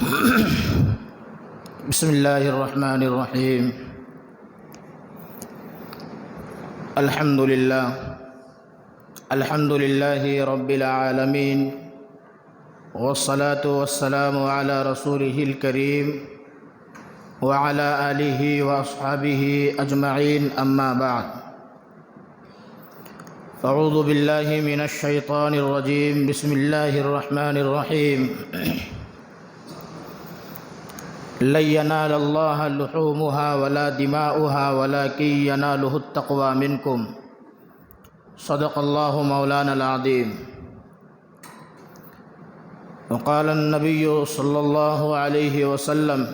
بسم اللہ الرحمن الرحیم الحمد للہ رب العالمین والصلاة والسلام علی رسولہ الکریم وعلی آلہ واصحابہ اجمعین اما بعد اعوذ باللہ من الشیطان الرجیم بسم اللہ الرحمن الرحیم لن ينال الله لحومها ولا دماؤها ولكن يناله التقوى منكم صدق الله مولانا العظيم وقال النبي صلى الله عليه وسلم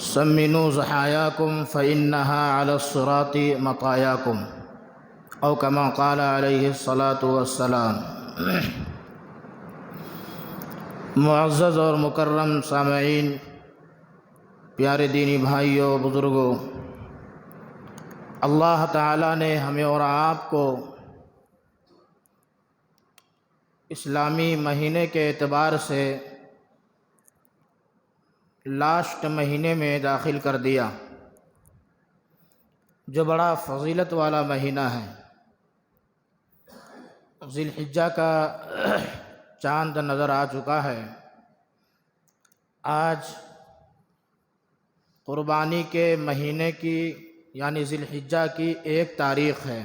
سمنوا ضحاياكم فإنها على الصراط مطاياكم أو كما قال عليه الصلاة والسلام۔ معزز اور مکرم سامعین، پیارے دینی بھائیوں، بزرگوں، اللہ تعالیٰ نے ہمیں اور آپ کو اسلامی مہینے کے اعتبار سے لاسٹ مہینے میں داخل کر دیا، جو بڑا فضیلت والا مہینہ ہے۔ ذی الحجہ کا چاند نظر آ چکا ہے۔ آج قربانی کے مہینے کی یعنی ذی الحجہ کی 1 تاریخ ہے۔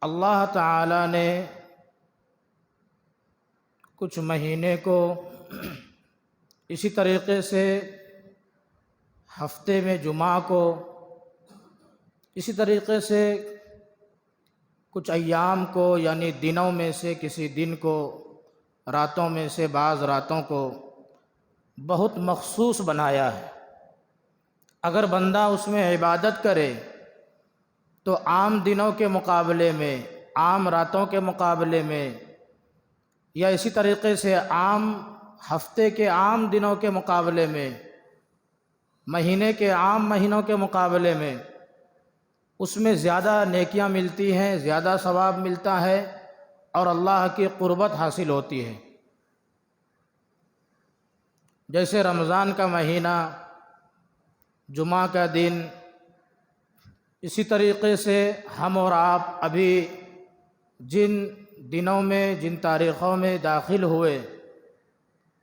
اللہ تعالی نے کچھ مہینے کو اسی طریقے سے ہفتے میں جمعہ کو، اسی طریقے سے کچھ ایام کو یعنی دنوں میں سے کسی دن کو، راتوں میں سے بعض راتوں کو بہت مخصوص بنایا ہے۔ اگر بندہ اس میں عبادت کرے تو عام دنوں کے مقابلے میں، عام راتوں کے مقابلے میں، یا اسی طریقے سے عام ہفتے کے عام دنوں کے مقابلے میں، مہینے کے عام مہینوں کے مقابلے میں اس میں زیادہ نیکیاں ملتی ہیں، زیادہ ثواب ملتا ہے اور اللہ کی قربت حاصل ہوتی ہے۔ جیسے رمضان کا مہینہ، جمعہ کا دن، اسی طریقے سے ہم اور آپ ابھی جن دنوں میں، جن تاریخوں میں داخل ہوئے،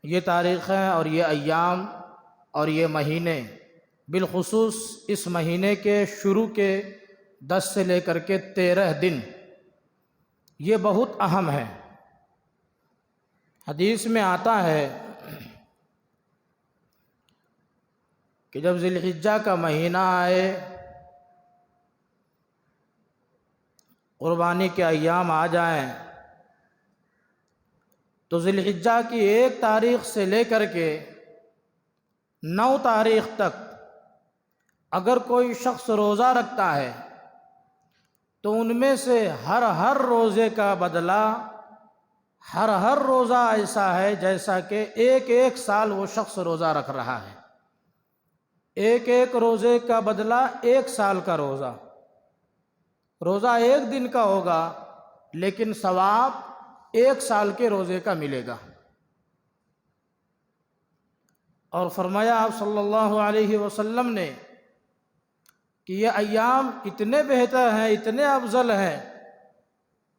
یہ تاریخیں اور یہ ایام اور یہ مہینے، بالخصوص اس مہینے کے شروع کے 10 سے لے کر کے 13 دن، یہ بہت اہم ہے۔ حدیث میں آتا ہے کہ جب ذی الحجہ کا مہینہ آئے، قربانی کے ایام آ جائیں، تو ذی الحجہ کی 1 تاریخ سے لے کر کے 9 تاریخ تک اگر کوئی شخص روزہ رکھتا ہے تو ان میں سے ہر روزے کا بدلہ، ہر روزہ ایسا ہے جیسا کہ ایک سال وہ شخص روزہ رکھ رہا ہے۔ ایک روزے کا بدلہ 1 سال کا روزہ 1 دن کا ہوگا، لیکن ثواب 1 سال کے روزے کا ملے گا۔ اور فرمایا آپ صلی اللہ علیہ وسلم نے کہ یہ ایام اتنے بہتر ہیں، اتنے افضل ہیں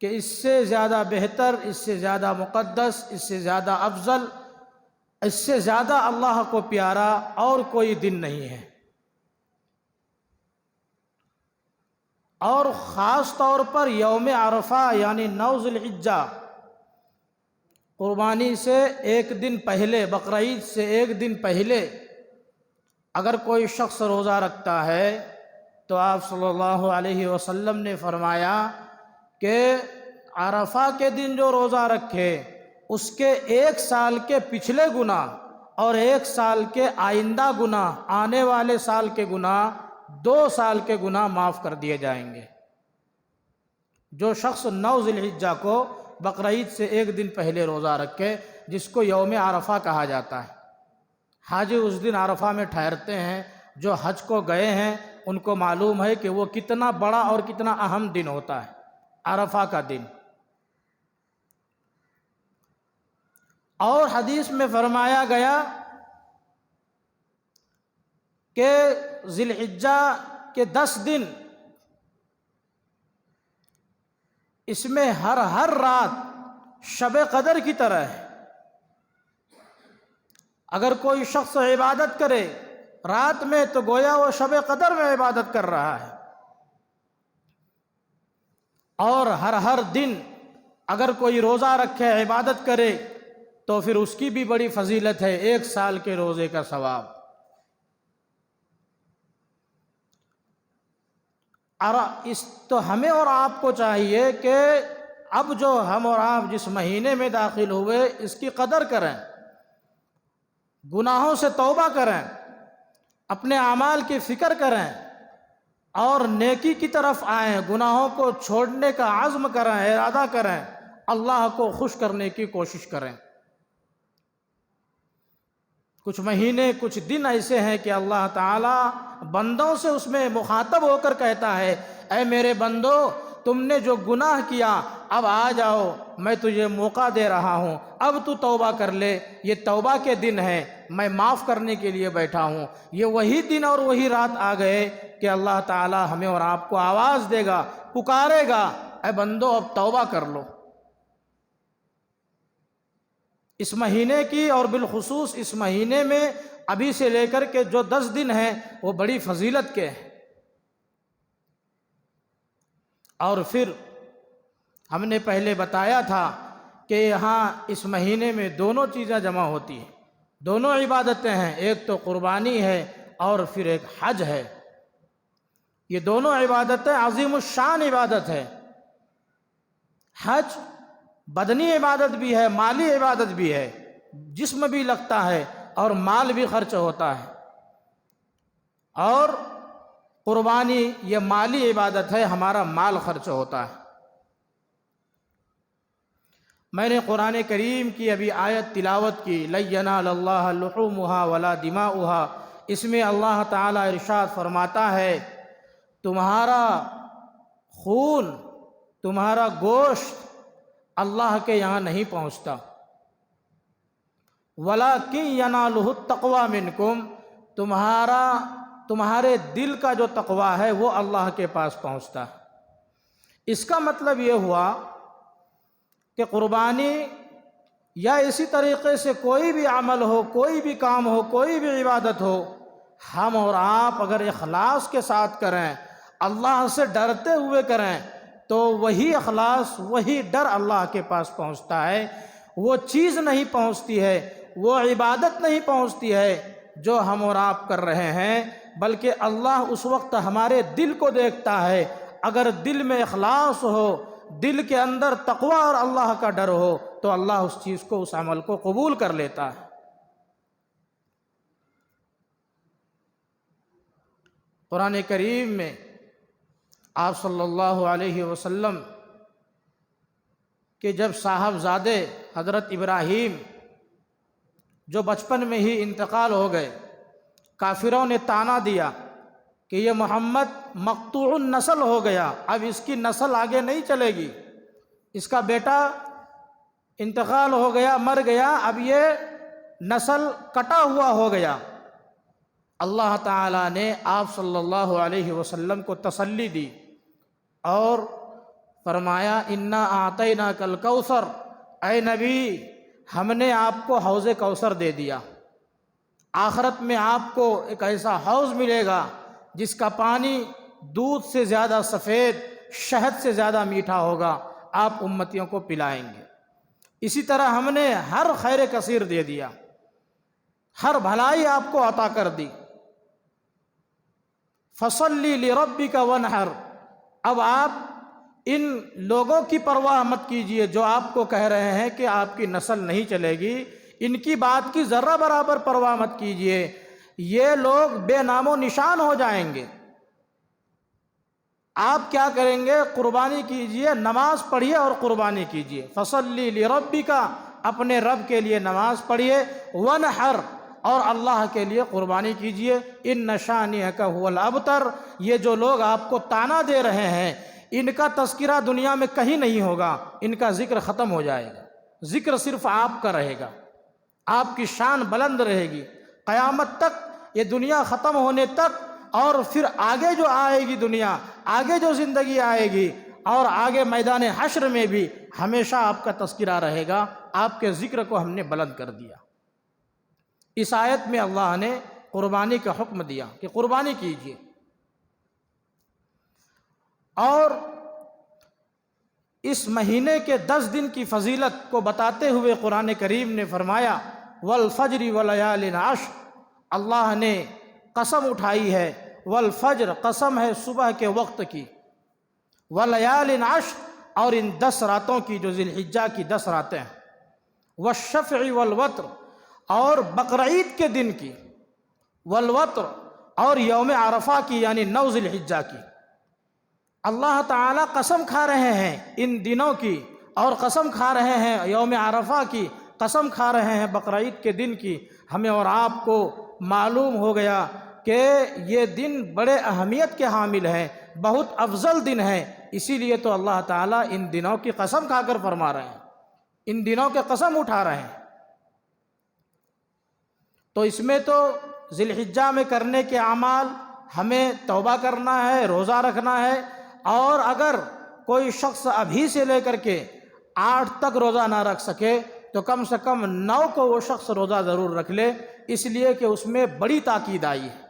کہ اس سے زیادہ بہتر، اس سے زیادہ مقدس، اس سے زیادہ افضل، اس سے زیادہ اللہ کو پیارا اور کوئی دن نہیں ہے۔ اور خاص طور پر یوم عرفہ یعنی 9 ذی الحجہ، قربانی سے 1 دن پہلے، بقرعید سے 1 دن پہلے اگر کوئی شخص روزہ رکھتا ہے تو آپ صلی اللہ علیہ وسلم نے فرمایا کہ عرفہ کے دن جو روزہ رکھے اس کے 1 سال کے پچھلے گناہ اور 1 سال کے آئندہ گناہ، آنے والے سال کے گناہ، 2 سال کے گناہ معاف کر دیے جائیں گے۔ جو شخص 9 ذی الحجہ کو بقرعید سے 1 دن پہلے روزہ رکھے، جس کو یوم عرفہ کہا جاتا ہے۔ حاجی اس دن عرفہ میں ٹھہرتے ہیں، جو حج کو گئے ہیں ان کو معلوم ہے کہ وہ کتنا بڑا اور کتنا اہم دن ہوتا ہے، عرفہ کا دن۔ اور حدیث میں فرمایا گیا کہ ذی الحجہ کے 10 دن، اس میں ہر رات شب قدر کی طرح ہے۔ اگر کوئی شخص عبادت کرے رات میں تو گویا وہ شب قدر میں عبادت کر رہا ہے، اور ہر دن اگر کوئی روزہ رکھے عبادت کرے تو پھر اس کی بھی بڑی فضیلت ہے، 1 سال کے روزے کا ثواب۔ اور تو ہمیں اور آپ کو چاہیے کہ اب جو ہم اور آپ جس مہینے میں داخل ہوئے اس کی قدر کریں، گناہوں سے توبہ کریں، اپنے اعمال کی فکر کریں اور نیکی کی طرف آئیں، گناہوں کو چھوڑنے کا عزم کریں، ارادہ کریں، اللہ کو خوش کرنے کی کوشش کریں۔ کچھ مہینے کچھ دن ایسے ہیں کہ اللہ تعالی بندوں سے اس میں مخاطب ہو کر کہتا ہے، اے میرے بندو، تم نے جو گناہ کیا اب آ جاؤ، میں تجھے موقع دے رہا ہوں، اب تو توبہ کر لے، یہ توبہ کے دن ہیں، میں معاف کرنے کے لیے بیٹھا ہوں۔ یہ وہی دن اور وہی رات آ گئے کہ اللہ تعالی ہمیں اور آپ کو آواز دے گا، پکارے گا، اے بندو اب توبہ کر لو۔ اس مہینے کی اور بالخصوص اس مہینے میں ابھی سے لے کر کے جو 10 دن ہیں وہ بڑی فضیلت کے ہیں۔ اور پھر ہم نے پہلے بتایا تھا کہ یہاں اس مہینے میں دونوں چیزیں جمع ہوتی ہیں، دونوں عبادتیں ہیں، ایک تو قربانی ہے اور پھر ایک حج ہے۔ یہ دونوں عبادتیں عظیم الشان عبادت ہے۔ حج بدنی عبادت بھی ہے، مالی عبادت بھی ہے، جسم بھی لگتا ہے اور مال بھی خرچ ہوتا ہے، اور قربانی یہ مالی عبادت ہے، ہمارا مال خرچ ہوتا ہے۔ میں نے قرآن کریم کی ابھی آیت تلاوت کی، لَن يَنَالَ اللَّهَ لُحُومُهَا وَلَا دِمَاؤُهَا، اس میں اللہ تعالیٰ ارشاد فرماتا ہے تمہارا خون، تمہارا گوشت اللہ کے یہاں نہیں پہنچتا، وَلَكِنْ يَنَالُهُ التَّقْوَى مِنْكُمْ، تمہارے دل کا جو تقویٰ ہے وہ اللہ کے پاس پہنچتا ہے۔ اس کا مطلب یہ ہوا کہ قربانی یا اسی طریقے سے کوئی بھی عمل ہو، کوئی بھی کام ہو، کوئی بھی عبادت ہو، ہم اور آپ اگر اخلاص کے ساتھ کریں، اللہ سے ڈرتے ہوئے کریں، تو وہی اخلاص، وہی ڈر اللہ کے پاس پہنچتا ہے۔ وہ چیز نہیں پہنچتی ہے، وہ عبادت نہیں پہنچتی ہے جو ہم اور آپ کر رہے ہیں، بلکہ اللہ اس وقت ہمارے دل کو دیکھتا ہے۔ اگر دل میں اخلاص ہو، دل کے اندر تقویٰ اور اللہ کا ڈر ہو، تو اللہ اس چیز کو، اس عمل کو قبول کر لیتا ہے۔ قرآن کریم میں آپ صلی اللہ علیہ وسلم کہ جب صاحبزادے حضرت ابراہیم جو بچپن میں ہی انتقال ہو گئے، کافروں نے طعنہ دیا کہ یہ محمد مقطوع النسل ہو گیا، اب اس کی نسل آگے نہیں چلے گی، اس کا بیٹا انتقال ہو گیا، مر گیا، اب یہ نسل کٹا ہوا ہو گیا۔ اللہ تعالیٰ نے آپ صلی اللہ علیہ وسلم کو تسلی دی اور فرمایا انا اعطیناک الکوثر، اے نبی ہم نے آپ کو حوض کوثر دے دیا، آخرت میں آپ کو ایک ایسا حوض ملے گا جس کا پانی دودھ سے زیادہ سفید، شہد سے زیادہ میٹھا ہوگا، آپ امتیوں کو پلائیں گے۔ اسی طرح ہم نے ہر خیر کثیر دے دیا، ہر بھلائی آپ کو عطا کر دی۔ فصلی لربک وانحر، اب آپ ان لوگوں کی پرواہ مت کیجئے جو آپ کو کہہ رہے ہیں کہ آپ کی نسل نہیں چلے گی، ان کی بات کی ذرہ برابر پرواہ مت کیجئے، یہ لوگ بے نام و نشان ہو جائیں گے۔ آپ کیا کریں گے؟ قربانی کیجئے، نماز پڑھیے اور قربانی کیجئے۔ فصلی لربک، اپنے رب کے لیے نماز پڑھیے، وانحر، اور اللہ کے لیے قربانی کیجئے۔ ان شانئک ھو الابتر، یہ جو لوگ آپ کو طعنہ دے رہے ہیں ان کا تذکرہ دنیا میں کہیں نہیں ہوگا، ان کا ذکر ختم ہو جائے گا، ذکر صرف آپ کا رہے گا۔ آپ کی شان بلند رہے گی قیامت تک، یہ دنیا ختم ہونے تک، اور پھر آگے جو آئے گی دنیا، آگے جو زندگی آئے گی، اور آگے میدان حشر میں بھی ہمیشہ آپ کا تذکرہ رہے گا۔ آپ کے ذکر کو ہم نے بلند کر دیا۔ اس آیت میں اللہ نے قربانی کا حکم دیا کہ قربانی کیجیے، اور اس مہینے کے 10 دن کی فضیلت کو بتاتے ہوئے قرآن کریم نے فرمایا والفجر ولیال عشر، اللہ نے قسم اٹھائی ہے، والفجر قسم ہے صبح کے وقت کی، ولیال عشر اور ان 10 راتوں کی جو ذی الحجہ کی 10 راتیں ہیں، والشفع والوتر اور بقرعید کے دن کی، والوتر اور یوم عرفہ کی یعنی 9 ذی الحجہ کی۔ اللہ تعالیٰ قسم کھا رہے ہیں ان دنوں کی، اور قسم کھا رہے ہیں یوم عرفہ کی، قسم کھا رہے ہیں بقرعید کے دن کی۔ ہمیں اور آپ کو معلوم ہو گیا کہ یہ دن بڑے اہمیت کے حامل ہیں، بہت افضل دن ہیں، اسی لیے تو اللہ تعالیٰ ان دنوں کی قسم کھا کر فرما رہے ہیں، ان دنوں کے قسم اٹھا رہے ہیں۔ تو اس میں تو ذی الحجہ میں کرنے کے اعمال ہمیں توبہ کرنا ہے، روزہ رکھنا ہے، اور اگر کوئی شخص ابھی سے لے کر کے 8 تک روزہ نہ رکھ سکے تو کم سے کم 9 کو وہ شخص روزہ ضرور رکھ لے، اس لیے کہ اس میں بڑی تاکید آئی ہے۔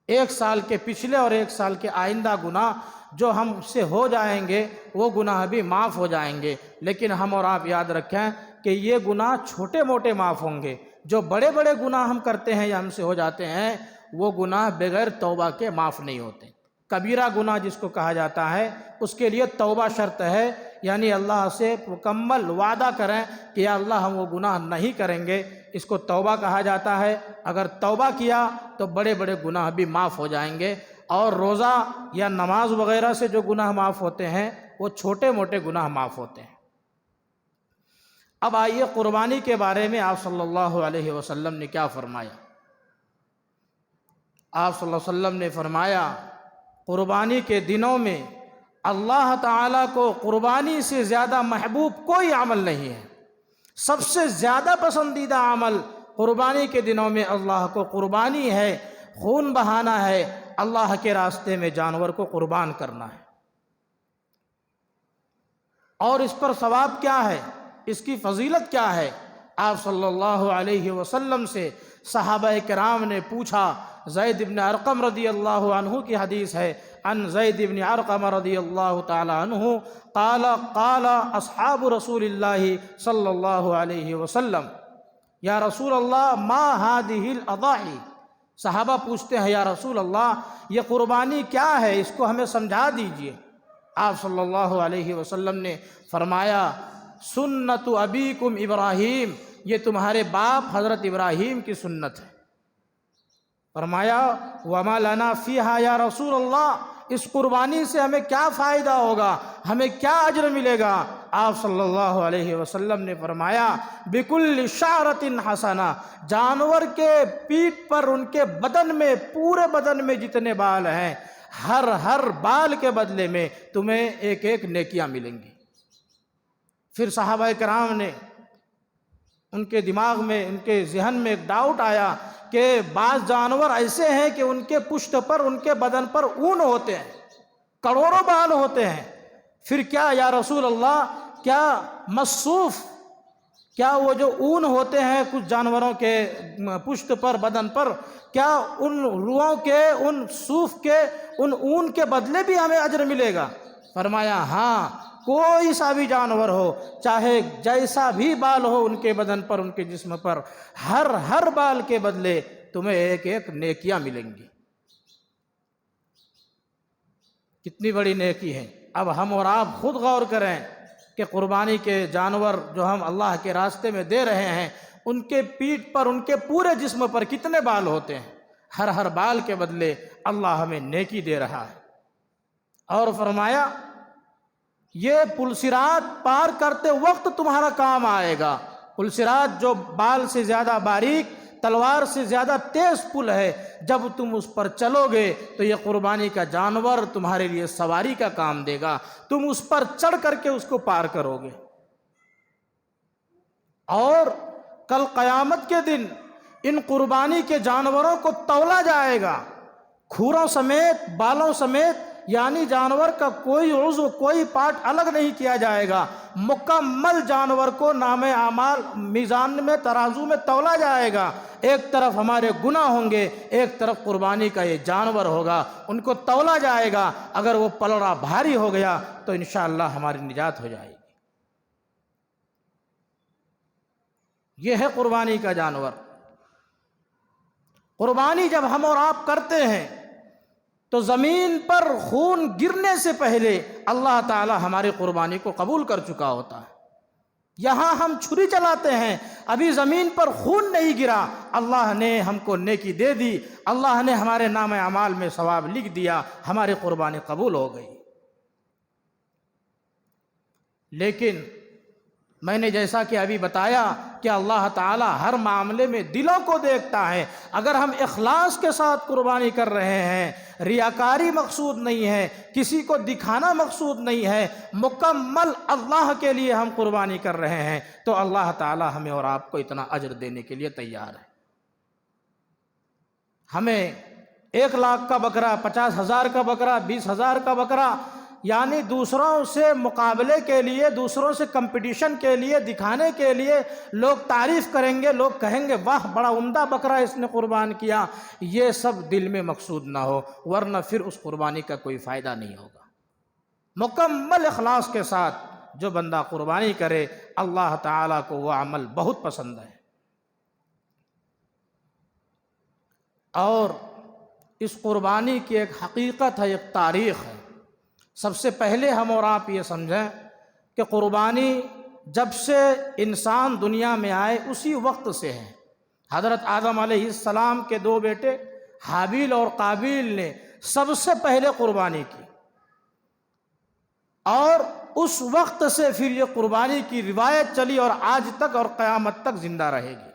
1 سال کے پچھلے اور 1 سال کے آئندہ گناہ جو ہم سے ہو جائیں گے وہ گناہ بھی معاف ہو جائیں گے، لیکن ہم اور آپ یاد رکھیں کہ یہ گناہ چھوٹے موٹے معاف ہوں گے، جو بڑے بڑے گناہ ہم کرتے ہیں یا ہم سے ہو جاتے ہیں وہ گناہ بغیر توبہ کے معاف نہیں ہوتے۔ کبیرہ گناہ جس کو کہا جاتا ہے اس کے لیے توبہ شرط ہے، یعنی اللہ سے مکمل وعدہ کریں کہ یا اللہ ہم وہ گناہ نہیں کریں گے، اس کو توبہ کہا جاتا ہے۔ اگر توبہ کیا تو بڑے بڑے گناہ بھی معاف ہو جائیں گے، اور روزہ یا نماز وغیرہ سے جو گناہ معاف ہوتے ہیں وہ چھوٹے موٹے گناہ معاف ہوتے ہیں۔ اب آئیے قربانی کے بارے میں آپ صلی اللہ علیہ وسلم نے کیا فرمایا۔ آپ صلی اللہ علیہ وسلم نے فرمایا قربانی کے دنوں میں اللہ تعالیٰ کو قربانی سے زیادہ محبوب کوئی عمل نہیں ہے۔ سب سے زیادہ پسندیدہ عمل قربانی کے دنوں میں اللہ کو قربانی ہے، خون بہانا ہے، اللہ کے راستے میں جانور کو قربان کرنا ہے۔ اور اس پر ثواب کیا ہے، اس کی فضیلت کیا ہے؟ آپ صلی اللہ علیہ وسلم سے صحابہ کرام نے پوچھا۔ زید بن ارقم رضی اللہ عنہ کی حدیث ہے، عن زید بن ارقم رضی اللہ تعالی عنہ قال قال اصحاب رسول اللہ صلی اللہ علیہ وسلم یا رسول اللہ ما هذه الاضاحی۔ صحابہ پوچھتے ہیں یا رسول اللہ یہ قربانی کیا ہے، اس کو ہمیں سمجھا دیجئے۔ آپ صلی اللہ علیہ وسلم نے فرمایا سنت ابیکم ابراہیم، یہ تمہارے باپ حضرت ابراہیم کی سنت ہے۔ فرمایا وما لنا فیہا یا رسول اللہ، اس قربانی سے ہمیں کیا فائدہ ہوگا، ہمیں کیا اجر ملے گا؟ آپ صلی اللہ علیہ وسلم نے فرمایا بکل شعرۃ حسنہ، جانور کے پیٹھ پر، ان کے بدن میں، پورے بدن میں جتنے بال ہیں، ہر بال کے بدلے میں تمہیں ایک ایک نیکیاں ملیں گی۔ پھر صحابہ کرام نے، ان کے دماغ میں، ان کے ذہن میں ایک ڈاؤٹ آیا کہ بعض جانور ایسے ہیں کہ ان کے پشت پر، ان کے بدن پر اون ہوتے ہیں، کروڑوں بال ہوتے ہیں، پھر کیا یا رسول اللہ، کیا مصوف، کیا وہ جو اون ہوتے ہیں کچھ جانوروں کے پشت پر، بدن پر، کیا ان روؤں کے، ان صوف کے، ان اون کے بدلے بھی ہمیں اجر ملے گا؟ فرمایا ہاں، کوئی سا بھی جانور ہو، چاہے جیسا بھی بال ہو ان کے بدن پر، ان کے جسم پر، ہر بال کے بدلے تمہیں ایک ایک نیکیاں ملیں گی۔ کتنی بڑی نیکی ہے۔ اب ہم اور آپ خود غور کریں کہ قربانی کے جانور جو ہم اللہ کے راستے میں دے رہے ہیں، ان کے پیٹھ پر، ان کے پورے جسم پر کتنے بال ہوتے ہیں، ہر بال کے بدلے اللہ ہمیں نیکی دے رہا ہے۔ اور فرمایا یہ پلسرات پار کرتے وقت تمہارا کام آئے گا۔ پلسرات جو بال سے زیادہ باریک، تلوار سے زیادہ تیز پل ہے، جب تم اس پر چلو گے تو یہ قربانی کا جانور تمہارے لیے سواری کا کام دے گا، تم اس پر چڑھ کر کے اس کو پار کرو گے۔ اور کل قیامت کے دن ان قربانی کے جانوروں کو تولا جائے گا، کھوروں سمیت، بالوں سمیت، یعنی جانور کا کوئی عضو، کوئی پارٹ الگ نہیں کیا جائے گا، مکمل جانور کو نام اعمال میزان میں، ترازو میں تولا جائے گا۔ ایک طرف ہمارے گناہ ہوں گے، ایک طرف قربانی کا یہ جانور ہوگا، ان کو تولا جائے گا۔ اگر وہ پلڑا بھاری ہو گیا تو انشاءاللہ ہماری نجات ہو جائے گی۔ یہ ہے قربانی کا جانور۔ قربانی جب ہم اور آپ کرتے ہیں تو زمین پر خون گرنے سے پہلے اللہ تعالی ہماری قربانی کو قبول کر چکا ہوتا ہے۔ یہاں ہم چھری چلاتے ہیں، ابھی زمین پر خون نہیں گرا، اللہ نے ہم کو نیکی دے دی، اللہ نے ہمارے نام اعمال میں ثواب لکھ دیا، ہماری قربانی قبول ہو گئی۔ لیکن میں نے جیسا کہ ابھی بتایا کہ اللہ تعالی ہر معاملے میں دلوں کو دیکھتا ہے۔ اگر ہم اخلاص کے ساتھ قربانی کر رہے ہیں، ریاکاری مقصود نہیں ہے، کسی کو دکھانا مقصود نہیں ہے، مکمل اللہ کے لیے ہم قربانی کر رہے ہیں، تو اللہ تعالی ہمیں اور آپ کو اتنا اجر دینے کے لیے تیار ہے۔ ہمیں 1,00,000 کا بکرا، 50,000 کا بکرا، 20,000 کا بکرا، یعنی دوسروں سے مقابلے کے لیے، دوسروں سے کمپٹیشن کے لیے، دکھانے کے لیے، لوگ تعریف کریں گے، لوگ کہیں گے واہ بڑا عمدہ بکرا اس نے قربان کیا، یہ سب دل میں مقصود نہ ہو، ورنہ پھر اس قربانی کا کوئی فائدہ نہیں ہوگا۔ مکمل اخلاص کے ساتھ جو بندہ قربانی کرے، اللہ تعالیٰ کو وہ عمل بہت پسند ہے۔ اور اس قربانی کی ایک حقیقت ہے، ایک تاریخ ہے۔ سب سے پہلے ہم اور آپ یہ سمجھیں کہ قربانی جب سے انسان دنیا میں آئے اسی وقت سے ہے۔ حضرت آدم علیہ السلام کے 2 بیٹے حابیل اور قابیل نے سب سے پہلے قربانی کی، اور اس وقت سے پھر یہ قربانی کی روایت چلی اور آج تک اور قیامت تک زندہ رہے گی۔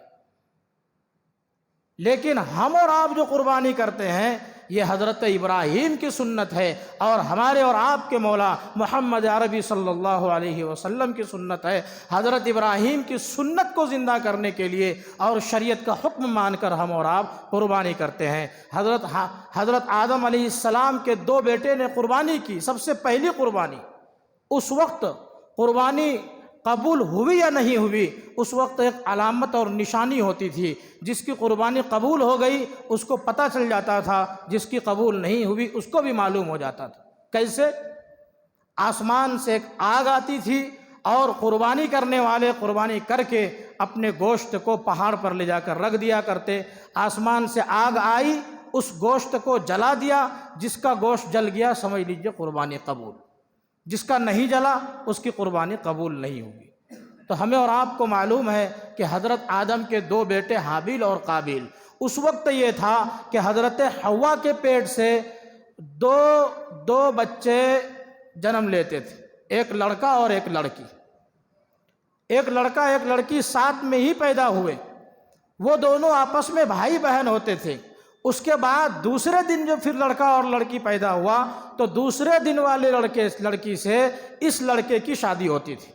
لیکن ہم اور آپ جو قربانی کرتے ہیں یہ حضرت ابراہیم کی سنت ہے، اور ہمارے اور آپ کے مولا محمد عربی صلی اللہ علیہ وسلم کی سنت ہے۔ حضرت ابراہیم کی سنت کو زندہ کرنے کے لیے اور شریعت کا حکم مان کر ہم اور آپ قربانی کرتے ہیں۔ حضرت آدم علیہ السلام کے 2 بیٹے نے قربانی کی، سب سے پہلی قربانی۔ اس وقت قربانی قبول ہوئی یا نہیں ہوئی، اس وقت ایک علامت اور نشانی ہوتی تھی۔ جس کی قربانی قبول ہو گئی اس کو پتہ چل جاتا تھا، جس کی قبول نہیں ہوئی اس کو بھی معلوم ہو جاتا تھا۔ کیسے؟ آسمان سے ایک آگ آتی تھی اور قربانی کرنے والے قربانی کر کے اپنے گوشت کو پہاڑ پر لے جا کر رکھ دیا کرتے۔ آسمان سے آگ آئی، اس گوشت کو جلا دیا، جس کا گوشت جل گیا سمجھ لیجئے قربانی قبول، جس کا نہیں جلا اس کی قربانی قبول نہیں ہوگی۔ تو ہمیں اور آپ کو معلوم ہے کہ حضرت آدم کے 2 بیٹے حابیل اور قابیل، اس وقت یہ تھا کہ حضرت حوا کے پیٹ سے دو بچے جنم لیتے تھے، ایک لڑکا اور ایک لڑکی۔ ایک لڑکا ایک لڑکی ساتھ میں ہی پیدا ہوئے، وہ دونوں آپس میں بھائی بہن ہوتے تھے۔ اس کے بعد دوسرے دن جو پھر لڑکا اور لڑکی پیدا ہوا تو دوسرے دن والے لڑکی سے اس لڑکے کی شادی ہوتی تھی۔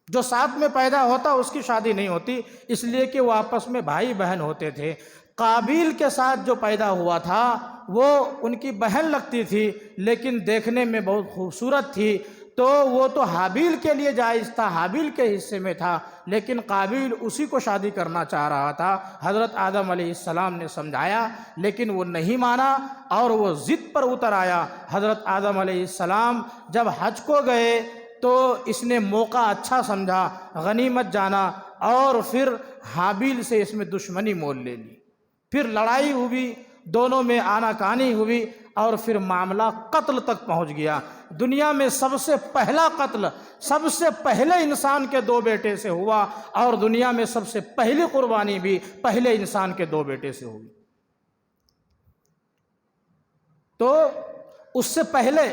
جو ساتھ میں پیدا ہوتا اس کی شادی نہیں ہوتی، اس لیے کہ وہ آپس میں بھائی بہن ہوتے تھے۔ قابیل کے ساتھ جو پیدا ہوا تھا وہ ان کی بہن لگتی تھی، لیکن دیکھنے میں بہت خوبصورت تھی، تو وہ تو حابیل کے لیے جائز تھا، حابیل کے حصے میں تھا، لیکن قابیل اسی کو شادی کرنا چاہ رہا تھا۔ حضرت آدم علیہ السلام نے سمجھایا لیکن وہ نہیں مانا اور وہ ضد پر اتر آیا۔ حضرت آدم علیہ السلام جب حج کو گئے تو اس نے موقع اچھا سمجھا، غنیمت جانا، اور پھر حابیل سے اس میں دشمنی مول لے لی۔ پھر لڑائی ہوئی، دونوں میں آنا کانی ہوئی، اور پھر معاملہ قتل تک پہنچ گیا۔ دنیا میں سب سے پہلا قتل سب سے پہلے انسان کے 2 بیٹے سے ہوا، اور دنیا میں سب سے پہلی قربانی بھی پہلے انسان کے 2 بیٹے سے ہوئی۔ تو اس سے پہلے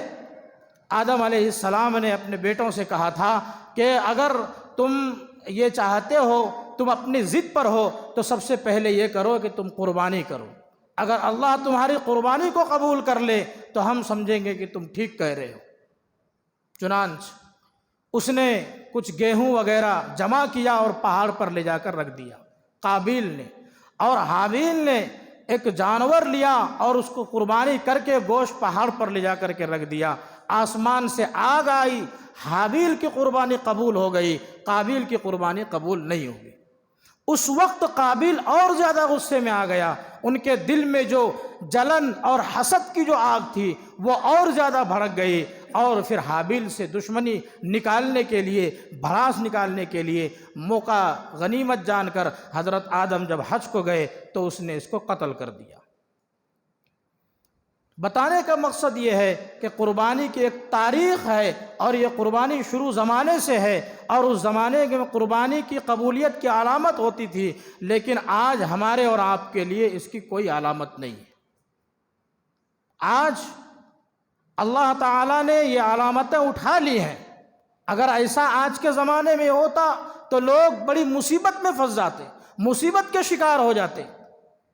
آدم علیہ السلام نے اپنے بیٹوں سے کہا تھا کہ اگر تم یہ چاہتے ہو، تم اپنی ضد پر ہو، تو سب سے پہلے یہ کرو کہ تم قربانی کرو۔ اگر اللہ تمہاری قربانی کو قبول کر لے تو ہم سمجھیں گے کہ تم ٹھیک کہہ رہے ہو۔ چنانچہ اس نے کچھ گیہوں وغیرہ جمع کیا اور پہاڑ پر لے جا کر رکھ دیا قابیل نے، اور حابیل نے ایک جانور لیا اور اس کو قربانی کر کے گوشت پہاڑ پر لے جا کر کے رکھ دیا۔ آسمان سے آگ آئی، حابیل کی قربانی قبول ہو گئی، قابیل کی قربانی قبول نہیں ہوئی۔ اس وقت قابیل اور زیادہ غصے میں آ گیا، ان کے دل میں جو جلن اور حسد کی جو آگ تھی وہ اور زیادہ بھڑک گئی، اور پھر حابیل سے دشمنی نکالنے کے لیے، بھڑاس نکالنے کے لیے موقع غنیمت جان کر حضرت آدم جب حج کو گئے تو اس نے اس کو قتل کر دیا۔ بتانے کا مقصد یہ ہے کہ قربانی کی ایک تاریخ ہے، اور یہ قربانی شروع زمانے سے ہے، اور اس زمانے میں قربانی کی قبولیت کی علامت ہوتی تھی، لیکن آج ہمارے اور آپ کے لیے اس کی کوئی علامت نہیں ہے۔ آج اللہ تعالیٰ نے یہ علامتیں اٹھا لی ہیں۔ اگر ایسا آج کے زمانے میں ہوتا تو لوگ بڑی مصیبت میں پھنس جاتے، مصیبت کے شکار ہو جاتے۔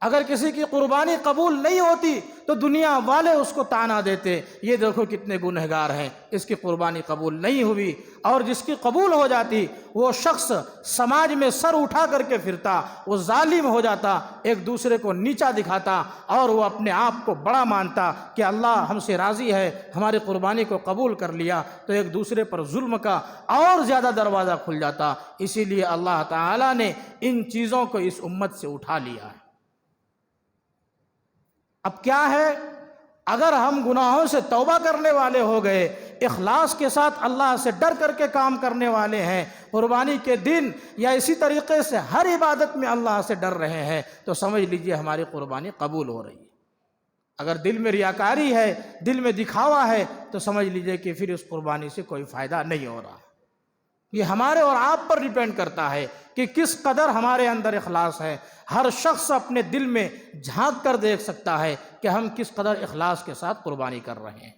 اگر کسی کی قربانی قبول نہیں ہوتی تو دنیا والے اس کو طعنہ دیتے، یہ دیکھو کتنے گنہگار ہیں، اس کی قربانی قبول نہیں ہوئی۔ اور جس کی قبول ہو جاتی وہ شخص سماج میں سر اٹھا کر کے پھرتا، وہ ظالم ہو جاتا، ایک دوسرے کو نیچا دکھاتا، اور وہ اپنے آپ کو بڑا مانتا کہ اللہ ہم سے راضی ہے، ہماری قربانی کو قبول کر لیا، تو ایک دوسرے پر ظلم کا اور زیادہ دروازہ کھل جاتا۔ اسی لیے اللہ تعالیٰ نے ان چیزوں کو اس امت سے اٹھا لیا ہے۔ اب کیا ہے، اگر ہم گناہوں سے توبہ کرنے والے ہو گئے، اخلاص کے ساتھ اللہ سے ڈر کر کے کام کرنے والے ہیں، قربانی کے دن یا اسی طریقے سے ہر عبادت میں اللہ سے ڈر رہے ہیں، تو سمجھ لیجئے ہماری قربانی قبول ہو رہی ہے۔ اگر دل میں ریاکاری ہے، دل میں دکھاوا ہے، تو سمجھ لیجئے کہ پھر اس قربانی سے کوئی فائدہ نہیں ہو رہا۔ یہ ہمارے اور آپ پر ڈیپینڈ کرتا ہے کہ کس قدر ہمارے اندر اخلاص ہے۔ ہر شخص اپنے دل میں جھانک کر دیکھ سکتا ہے کہ ہم کس قدر اخلاص کے ساتھ قربانی کر رہے ہیں۔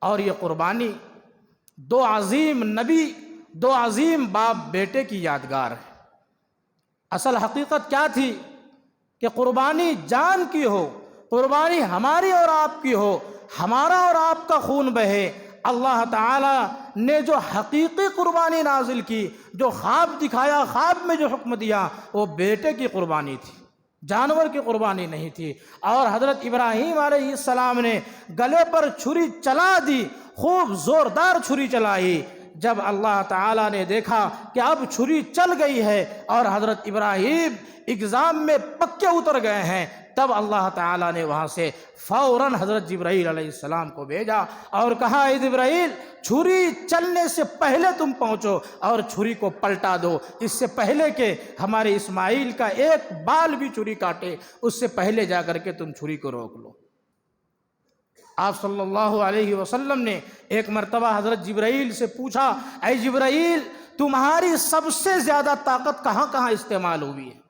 اور یہ قربانی دو عظیم نبی، دو عظیم باپ بیٹے کی یادگار ہے۔ اصل حقیقت کیا تھی کہ قربانی جان کی ہو، قربانی ہماری اور آپ کی ہو، ہمارا اور آپ کا خون بہے۔ اللہ تعالی نے جو حقیقی قربانی نازل کی، جو خواب دکھایا، خواب میں جو حکم دیا، وہ بیٹے کی قربانی تھی، جانور کی قربانی نہیں تھی۔ اور حضرت ابراہیم علیہ السلام نے گلے پر چھری چلا دی، خوب زوردار چھری چلائی۔ جب اللہ تعالیٰ نے دیکھا کہ اب چھری چل گئی ہے اور حضرت ابراہیم ایگزام میں پکے اتر گئے ہیں، تب اللہ تعالیٰ نے وہاں سے فوراً حضرت جبرائیل علیہ السلام کو بھیجا اور کہا، اے جبرائیل، چھری چلنے سے پہلے تم پہنچو اور چھری کو پلٹا دو، اس سے پہلے کہ ہمارے اسماعیل کا ایک بال بھی چھری کاٹے، اس سے پہلے جا کر کے تم چھری کو روک لو۔ آپ صلی اللہ علیہ وسلم نے ایک مرتبہ حضرت جبرائیل سے پوچھا، اے جبرائیل، تمہاری سب سے زیادہ طاقت کہاں کہاں استعمال ہوئی ہے؟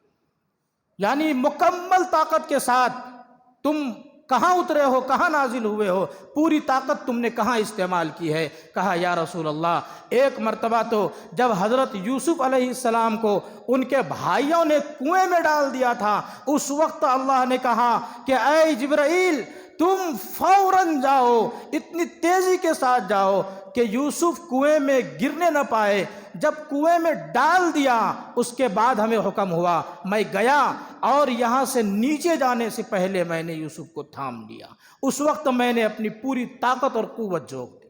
یعنی مکمل طاقت کے ساتھ تم کہاں اترے ہو، کہاں نازل ہوئے ہو، پوری طاقت تم نے کہاں استعمال کی ہے؟ کہا، یا رسول اللہ، ایک مرتبہ تو جب حضرت یوسف علیہ السلام کو ان کے بھائیوں نے کنویں میں ڈال دیا تھا، اس وقت اللہ نے کہا کہ اے جبرائیل، تم فوراً جاؤ، اتنی تیزی کے ساتھ جاؤ کہ یوسف کنویں میں گرنے نہ پائے۔ جب کنویں میں ڈال دیا، اس کے بعد ہمیں حکم ہوا، میں گیا اور یہاں سے نیچے جانے سے پہلے میں نے یوسف کو تھام لیا، اس وقت میں نے اپنی پوری طاقت اور قوت جھونک دی۔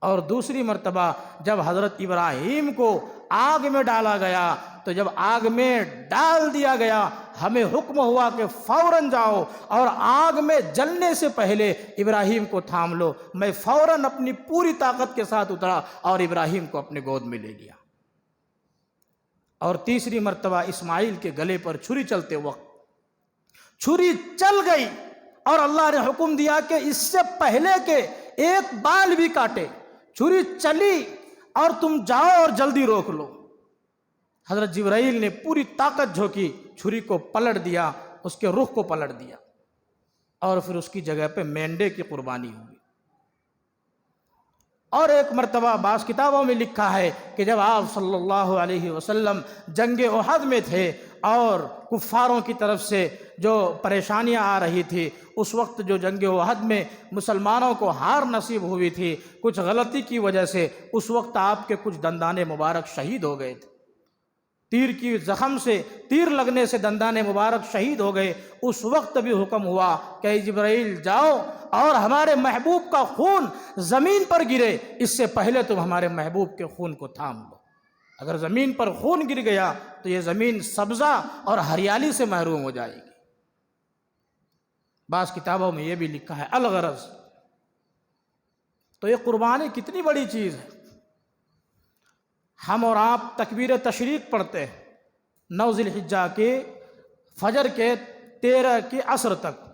اور دوسری مرتبہ جب حضرت ابراہیم کو آگ میں ڈالا گیا، تو جب آگ میں ڈال دیا گیا، ہمیں حکم ہوا کہ فوراً جاؤ اور آگ میں جلنے سے پہلے ابراہیم کو تھام لو۔ میں فوراً اپنی پوری طاقت کے ساتھ اترا اور ابراہیم کو اپنے گود میں لے لیا۔ اور تیسری مرتبہ اسماعیل کے گلے پر چھری چلتے وقت چھری چل گئی اور اللہ نے حکم دیا کہ اس سے پہلے کہ ایک بال بھی کاٹے، چھری چلی اور تم جاؤ اور جلدی روک لو۔ حضرت جبرائیل نے پوری طاقت جھونکی، چھری کو پلٹ دیا، اس کے رخ کو پلٹ دیا، اور پھر اس کی جگہ پہ مینڈے کی قربانی ہوئی۔ اور ایک مرتبہ بعض کتابوں میں لکھا ہے کہ جب آپ صلی اللہ علیہ وسلم جنگ احد میں تھے اور کفاروں کی طرف سے جو پریشانیاں آ رہی تھی، اس وقت جو جنگ احد میں مسلمانوں کو ہار نصیب ہوئی تھی کچھ غلطی کی وجہ سے، اس وقت آپ کے کچھ دندان مبارک شہید ہو گئے تھے، تیر کی زخم سے، تیر لگنے سے دندان مبارک شہید ہو گئے۔ اس وقت بھی حکم ہوا کہ اے جبرائیل جاؤ اور ہمارے محبوب کا خون زمین پر گرے اس سے پہلے تم ہمارے محبوب کے خون کو تھام لو۔ اگر زمین پر خون گر گیا تو یہ زمین سبزہ اور ہریالی سے محروم ہو جائے گی۔ بعض کتابوں میں یہ بھی لکھا ہے الغرض۔ تو یہ قربانی کتنی بڑی چیز ہے۔ ہم اور آپ تکبیر تشریق پڑھتے ہیں 9 ذی الحجہ کے فجر کے 13 کی عصر تک،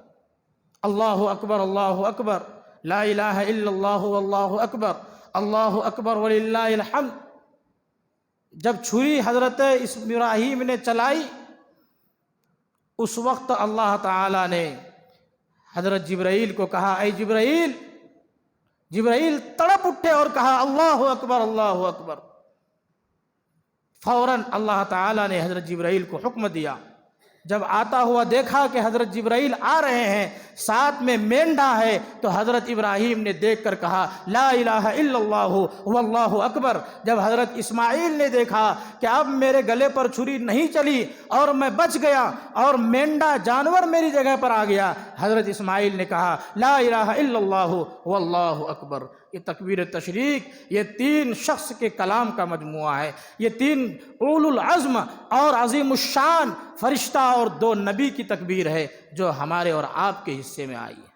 اللہ اکبر اللہ اکبر، لا الہ الا اللہ واللہ اکبر، اللہ اکبر وللہ الحمد۔ جب چھری حضرت ابراہیم نے چلائی اس وقت اللہ تعالیٰ نے حضرت جبرائیل کو کہا اے جبرائیل، جبرائیل تڑپ اٹھے اور کہا اللہ اکبر اللہ اکبر۔ فوراً اللہ تعالیٰ نے حضرت جبرائیل کو حکم دیا، جب آتا ہوا دیکھا کہ حضرت جبرائیل آ رہے ہیں، ساتھ میں مینڈا ہے، تو حضرت ابراہیم نے دیکھ کر کہا لا الہ الا اللہ واللہ اکبر۔ جب حضرت اسماعیل نے دیکھا کہ اب میرے گلے پر چھری نہیں چلی اور میں بچ گیا اور مینڈا جانور میری جگہ پر آ گیا، حضرت اسماعیل نے کہا لا الہ الا اللہ واللہ اکبر۔ یہ تکبیر تشریق یہ 3 شخص کے کلام کا مجموعہ ہے، یہ 3 اولو العزم اور عظیم الشان فرشتہ اور 2 نبی کی تکبیر ہے جو ہمارے اور آپ کے حصے میں آئی ہے۔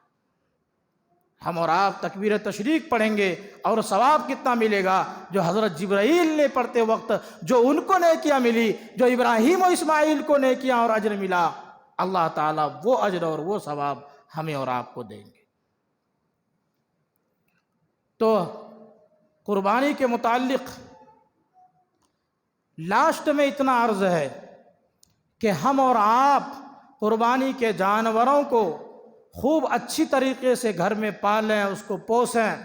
ہم اور آپ تکبیر تشریق پڑھیں گے اور ثواب کتنا ملے گا جو حضرت جبرائیل نے پڑھتے وقت جو ان کو نیکیاں ملی، جو ابراہیم و اسماعیل کو نیکیاں اور اجر ملا، اللہ تعالیٰ وہ اجر اور وہ ثواب ہمیں اور آپ کو دیں گے۔ تو قربانی کے متعلق لاسٹ میں اتنا عرض ہے کہ ہم اور آپ قربانی کے جانوروں کو خوب اچھی طریقے سے گھر میں پالیں، اس کو پوسیں۔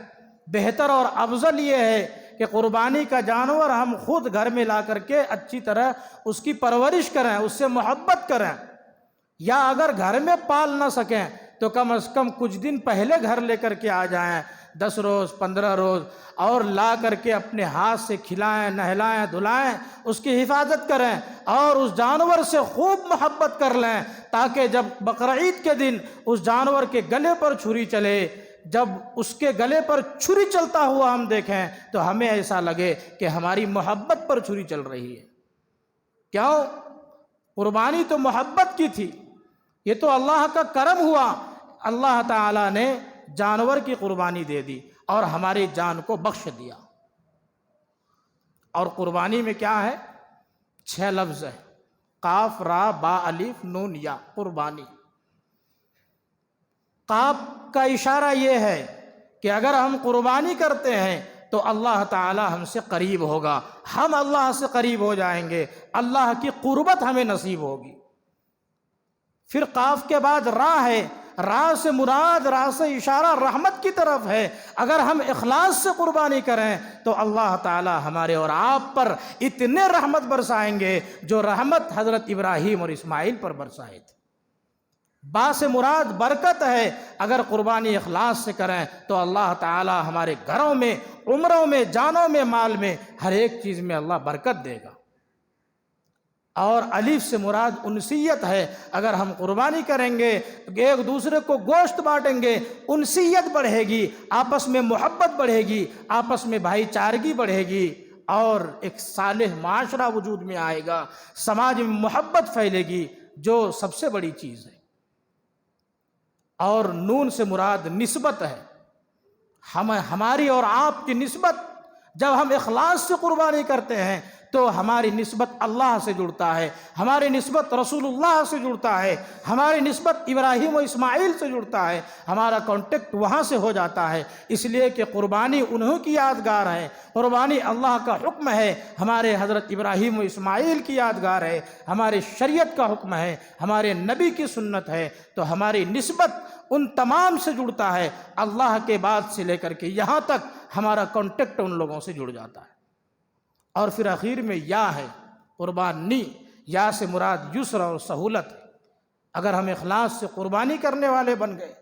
بہتر اور افضل یہ ہے کہ قربانی کا جانور ہم خود گھر میں لا کر کے اچھی طرح اس کی پرورش کریں، اس سے محبت کریں، یا اگر گھر میں پال نہ سکیں تو کم از کم کچھ دن پہلے گھر لے کر کے آ جائیں، 10 روز 15 روز، اور لا کر کے اپنے ہاتھ سے کھلائیں، نہلائیں، دھلائیں، اس کی حفاظت کریں اور اس جانور سے خوب محبت کر لیں، تاکہ جب بقرعید کے دن اس جانور کے گلے پر چھری چلے، جب اس کے گلے پر چھری چلتا ہوا ہم دیکھیں تو ہمیں ایسا لگے کہ ہماری محبت پر چھری چل رہی ہے۔ کیوں؟ قربانی تو محبت کی تھی، یہ تو اللہ کا کرم ہوا، اللہ تعالیٰ نے جانور کی قربانی دے دی اور ہماری جان کو بخش دیا۔ اور قربانی میں کیا ہے؟ 6 لفظ ہے، قاف را با الف نون یا، قربانی۔ قاف کا اشارہ یہ ہے کہ اگر ہم قربانی کرتے ہیں تو اللہ تعالی ہم سے قریب ہوگا، ہم اللہ سے قریب ہو جائیں گے، اللہ کی قربت ہمیں نصیب ہوگی۔ پھر قاف کے بعد را ہے، را سے مراد، را سے اشارہ رحمت کی طرف ہے۔ اگر ہم اخلاص سے قربانی کریں تو اللہ تعالی ہمارے اور آپ پر اتنے رحمت برسائیں گے جو رحمت حضرت ابراہیم اور اسماعیل پر برسائے تھے۔ با سے مراد برکت ہے، اگر قربانی اخلاص سے کریں تو اللہ تعالی ہمارے گھروں میں، عمروں میں، جانوں میں، مال میں، ہر ایک چیز میں اللہ برکت دے گا۔ اور الف سے مراد انسیت ہے، اگر ہم قربانی کریں گے، ایک دوسرے کو گوشت بانٹیں گے، انسیت بڑھے گی، آپس میں محبت بڑھے گی، آپس میں بھائی چارگی بڑھے گی، اور ایک صالح معاشرہ وجود میں آئے گا، سماج میں محبت پھیلے گی، جو سب سے بڑی چیز ہے۔ اور نون سے مراد نسبت ہے، ہماری اور آپ کی نسبت، جب ہم اخلاص سے قربانی کرتے ہیں تو ہماری نسبت اللہ سے جڑتا ہے، ہماری نسبت رسول اللہ سے جڑتا ہے، ہماری نسبت ابراہیم و اسماعیل سے جڑتا ہے، ہمارا کانٹیکٹ وہاں سے ہو جاتا ہے۔ اس لیے کہ قربانی انہوں کی یادگار ہے، قربانی اللہ کا حکم ہے، ہمارے حضرت ابراہیم و اسماعیل کی یادگار ہے، ہمارے شریعت کا حکم ہے، ہمارے نبی کی سنت ہے، تو ہماری نسبت ان تمام سے جڑتا ہے، اللہ کے بعد سے لے کر کے یہاں تک ہمارا کانٹیکٹ ان لوگوں سے جڑ جاتا ہے۔ اور پھر آخر میں یا ہے، قربانی، یا سے مراد یسر اور سہولت ہے۔ اگر ہم اخلاص سے قربانی کرنے والے بن گئے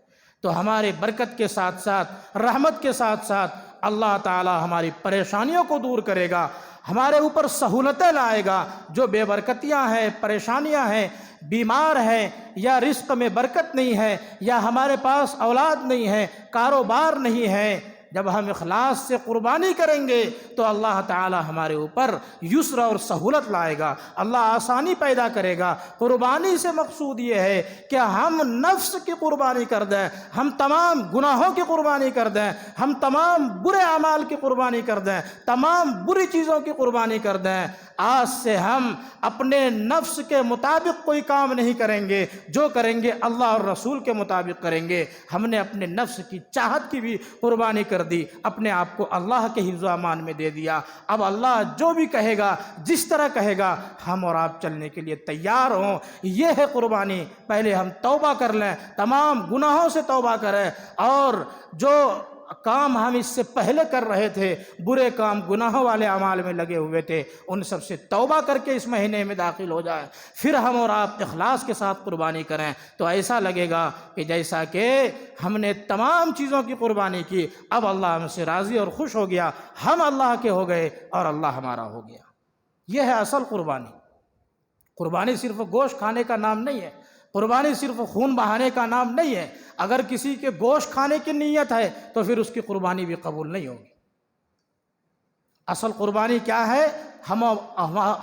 تو ہمارے برکت کے ساتھ ساتھ، رحمت کے ساتھ ساتھ اللہ تعالی ہماری پریشانیوں کو دور کرے گا، ہمارے اوپر سہولتیں لائے گا۔ جو بے برکتیاں ہیں، پریشانیاں ہیں، بیمار ہیں، یا رزق میں برکت نہیں ہے، یا ہمارے پاس اولاد نہیں ہے، کاروبار نہیں ہے، جب ہم اخلاص سے قربانی کریں گے تو اللہ تعالی ہمارے اوپر یسر اور سہولت لائے گا، اللہ آسانی پیدا کرے گا۔ قربانی سے مقصود یہ ہے کہ ہم نفس کی قربانی کر دیں، ہم تمام گناہوں کی قربانی کر دیں، ہم تمام برے اعمال کی قربانی کر دیں، تمام بری چیزوں کی قربانی کر دیں۔ آج سے ہم اپنے نفس کے مطابق کوئی کام نہیں کریں گے، جو کریں گے اللہ اور رسول کے مطابق کریں گے۔ ہم نے اپنے نفس کی چاہت کی بھی قربانی کر دی، اپنے آپ کو اللہ کے حفظ و امان میں دے دیا۔ اب اللہ جو بھی کہے گا، جس طرح کہے گا، ہم اور آپ چلنے کے لیے تیار ہوں۔ یہ ہے قربانی۔ پہلے ہم توبہ کر لیں، تمام گناہوں سے توبہ کریں، اور جو کام ہم اس سے پہلے کر رہے تھے، برے کام، گناہوں والے اعمال میں لگے ہوئے تھے، ان سب سے توبہ کر کے اس مہینے میں داخل ہو جائیں۔ پھر ہم اور آپ اخلاص کے ساتھ قربانی کریں تو ایسا لگے گا کہ جیسا کہ ہم نے تمام چیزوں کی قربانی کی، اب اللہ ہم سے راضی اور خوش ہو گیا، ہم اللہ کے ہو گئے اور اللہ ہمارا ہو گیا۔ یہ ہے اصل قربانی۔ قربانی صرف گوشت کھانے کا نام نہیں ہے، قربانی صرف خون بہانے کا نام نہیں ہے۔ اگر کسی کے گوشت کھانے کی نیت ہے تو پھر اس کی قربانی بھی قبول نہیں ہوگی۔ اصل قربانی کیا ہے؟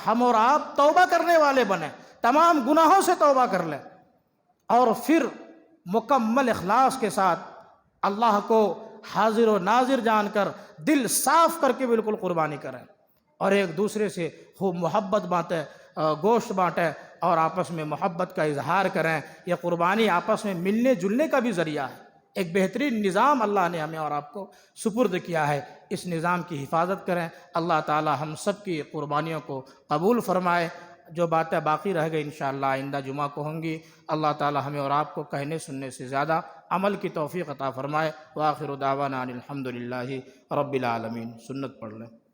ہم اور آپ توبہ کرنے والے بنیں، تمام گناہوں سے توبہ کر لیں، اور پھر مکمل اخلاص کے ساتھ اللہ کو حاضر و ناظر جان کر، دل صاف کر کے بالکل قربانی کریں، اور ایک دوسرے سے خوب محبت بانٹیں، گوشت بانٹیں، اور آپس میں محبت کا اظہار کریں۔ یہ قربانی آپس میں ملنے جلنے کا بھی ذریعہ ہے۔ ایک بہترین نظام اللہ نے ہمیں اور آپ کو سپرد کیا ہے، اس نظام کی حفاظت کریں۔ اللہ تعالی ہم سب کی قربانیوں کو قبول فرمائے۔ جو باتیں باقی رہ گئی انشاءاللہ آئندہ جمعہ کو ہوں گی۔ اللہ تعالی ہمیں اور آپ کو کہنے سننے سے زیادہ عمل کی توفیق عطا فرمائے۔ وآخر دعوانا ان الحمدللہ رب العالمین۔ سنت پڑھ لیں۔